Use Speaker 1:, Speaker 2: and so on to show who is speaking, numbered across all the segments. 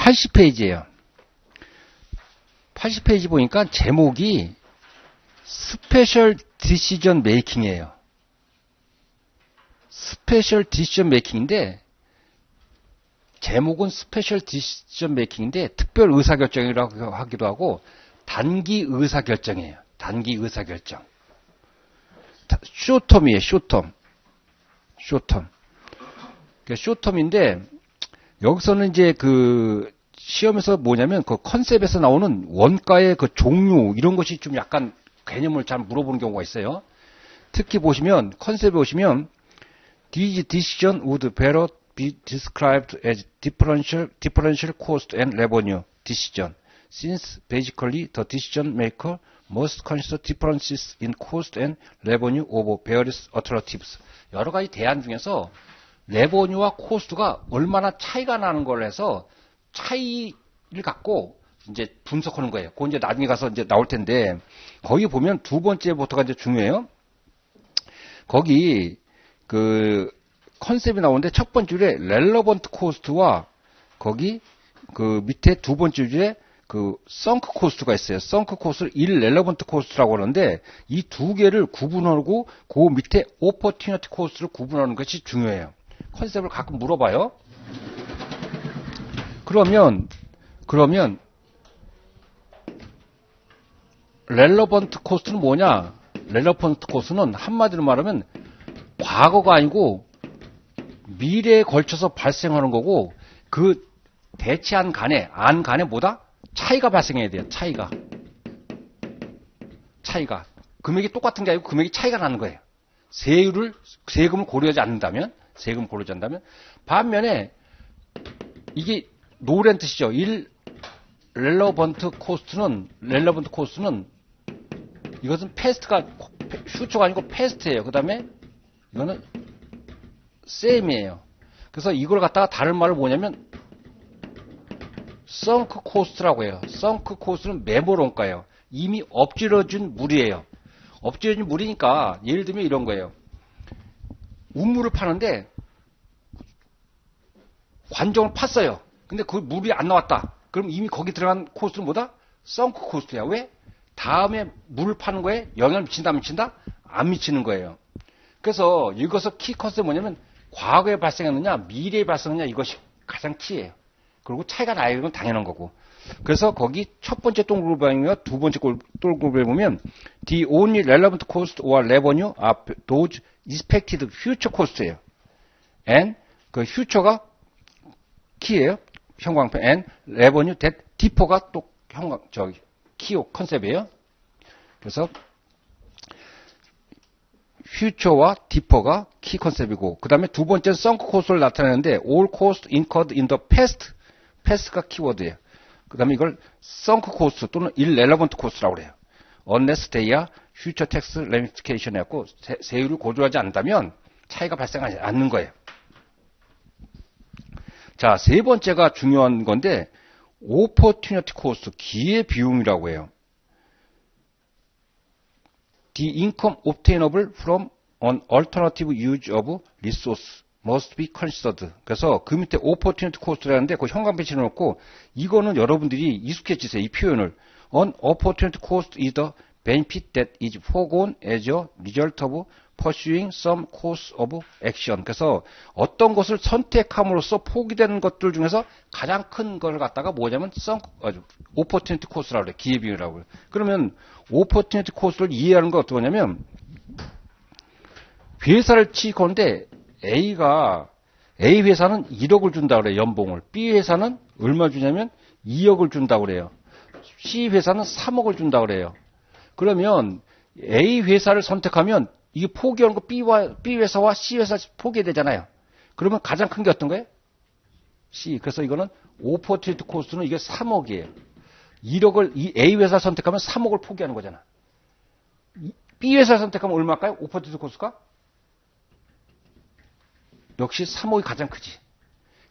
Speaker 1: 80페이지예요. 80페이지 보니까 제목이 스페셜 디시전 메이킹이에요. 스페셜 디시전 메이킹인데 제목은 스페셜 디시전 메이킹인데 특별 의사결정이라고 하기도 하고 단기 의사결정이에요. 단기 의사결정. 쇼텀이에요. 쇼텀. 쇼텀인데 여기서는 이제 그 시험에서 뭐냐면 그 컨셉에서 나오는 원가의 그 종류 이런 것이 좀 약간 개념을 잘 물어보는 경우가 있어요. 특히 보시면 컨셉에 보시면 These decisions would better be described as differential cost and revenue decision, since basically the decision maker must consider differences in cost and revenue of various alternatives. 여러 가지 대안 중에서 레버뉴와 코스트가 얼마나 차이가 나는 걸 해서 차이를 갖고 이제 분석하는 거예요. 그건 이제 나중에 가서 이제 나올 텐데 거기 보면 두 번째부터가 이제 중요해요. 거기 그 컨셉이 나오는데 첫 번째 줄에 relevant cost와 거기 그 밑에 두 번째 줄에 그 sunk cost가 있어요. sunk cost를 irrelevant cost라고 하는데 이 두 개를 구분하고 그 밑에 opportunity cost를 구분하는 것이 중요해요. 컨셉을 가끔 물어봐요. 그러면 relevant cost는 뭐냐? relevant cost는 한마디로 말하면 과거가 아니고 미래에 걸쳐서 발생하는 거고 그 대체안 간에 뭐다? 차이가 발생해야 돼요. 차이가. 금액이 똑같은 게 아니고 금액이 차이가 나는 거예요. 세금을 고려하지 않는다면 반면에 이게 노란 뜻이죠. relevant cost는 이것은 past가 퓨처가 아니고 past예요. 그다음에 이거는 same이에요. 그래서 이걸 갖다가 다른 말을 뭐냐면 sunk cost라고 해요. sunk cost는 메모론가예요. 이미 엎질러진 물이에요. 엎질러진 물이니까 예를 들면 이런 거예요. 우물을 파는데 관정을 팠어요. 근데 그 물이 안 나왔다. 그럼 이미 거기 들어간 코스트는 뭐다? sunk cost야. 왜? 다음에 물을 파는 거에 영향을 미친다 안 미친다? 안 미치는 거예요. 그래서 이것의 키 컨셉이 뭐냐면 과거에 발생했느냐 미래에 발생했느냐 이것이 가장 키예요. 그리고 차이가 나야 건 당연한 거고. 그래서 거기 첫 번째 동그라미와 두 번째 동그라미를 보면 the only relevant cost or revenue are those expected future cost예요. and 그 future가 키예요. 형광펜 and revenue that differ가 또 키요 컨셉이에요. 그래서 future와 differ가 키 컨셉이고 그 다음에 두 번째는 sunk cost를 나타내는데 all costs incurred in the past가 키워드예요. 그 다음에 이걸 sunk cost 또는 irrelevant cost라고 그래요. unless they are future tax ramification 해갖고 세율을 고려하지 않는다면 차이가 발생하지 않는 거예요. 자, 세 번째가 중요한 건데 opportunity cost, 기회 비용이라고 해요. The income obtainable from an alternative use of resource must be considered. 그래서 그 밑에 opportunity cost라는데 그 형광펜 놓고 이거는 여러분들이 익숙해지세요. 이 표현을. An opportunity cost is the benefit that is foregone as a result of pursuing some course of action. 그래서 어떤 것을 선택함으로써 포기되는 것들 중에서 가장 큰 걸 갖다가 뭐냐면 opportunity cost라고 그래요. 기회비용이라고 그래요. 그러면 opportunity cost를 이해하는 건 어떠냐면 회사를 취직하는데 A 회사는 1억을 준다고 그래요. 연봉을. B 회사는 얼마 주냐면 2억을 준다고 그래요. C 회사는 3억을 준다고 그래요. 그러면 A 회사를 선택하면 이게 포기하는 거 B 회사와 C 회사 포기해야 되잖아요. 그러면 가장 큰 게 어떤 거예요? C. 그래서 이거는 opportunity cost는 이게 3억이에요. 1억을 이 A 회사 선택하면 3억을 포기하는 거잖아. B 회사 선택하면 얼마일까요? opportunity cost가? 역시 3억이 가장 크지.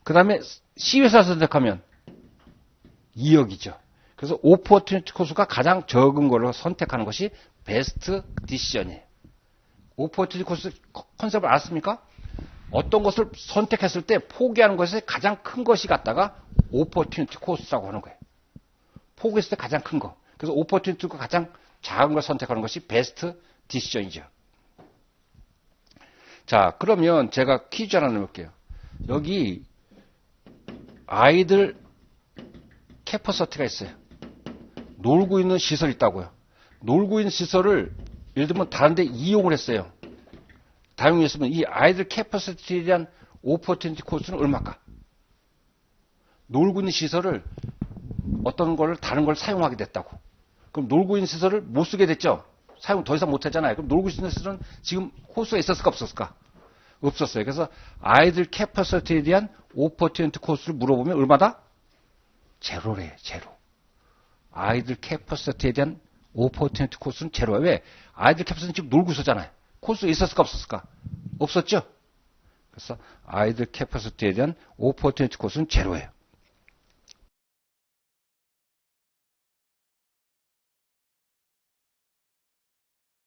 Speaker 1: 그 다음에 C 회사 선택하면 2억이죠. 그래서 opportunity cost가 가장 적은 걸로 선택하는 것이 베스트 디시전이에요. opportunity cost 컨셉을 알았습니까? 어떤 것을 선택했을 때 포기하는 것이 가장 큰 것이 갖다가 오퍼튜니티 코스라고 하는 거예요. 포기했을 때 가장 큰 거. 그래서 오퍼튜니티가 가장 작은 걸 선택하는 것이 베스트 디시전이죠. 자, 그러면 제가 퀴즈 하나 내볼게요. 여기 아이들 캐퍼서티가 있어요. 놀고 있는 시설이 있다고요. 놀고 있는 시설을 예를 들면 다른 데 이용을 했어요. 다용했으면 이 아이들 캐퍼시티에 대한 오퍼튜니티 코스는 얼마일까? 놀고 있는 시설을 어떤 걸 다른 걸 사용하게 됐다고. 그럼 놀고 있는 시설을 못 쓰게 됐죠? 사용 더 이상 못 하잖아요. 그럼 놀고 있는 시설은 지금 호수가 있었을까 없었을까? 없었어요. 그래서 아이들 캐퍼시티에 대한 오퍼튜니티 코스를 물어보면 얼마다? 제로래, 제로. 아이들 캐퍼시티에 대한 오퍼튜니티 코스는 제로야. 왜? 아이들 캐퍼시티는 지금 놀고 있었잖아요. 코스 있었을까 없었을까? 없었죠? 그래서 아이들 캐퍼시티에 대한 오퍼튜니티 코스는 제로예요.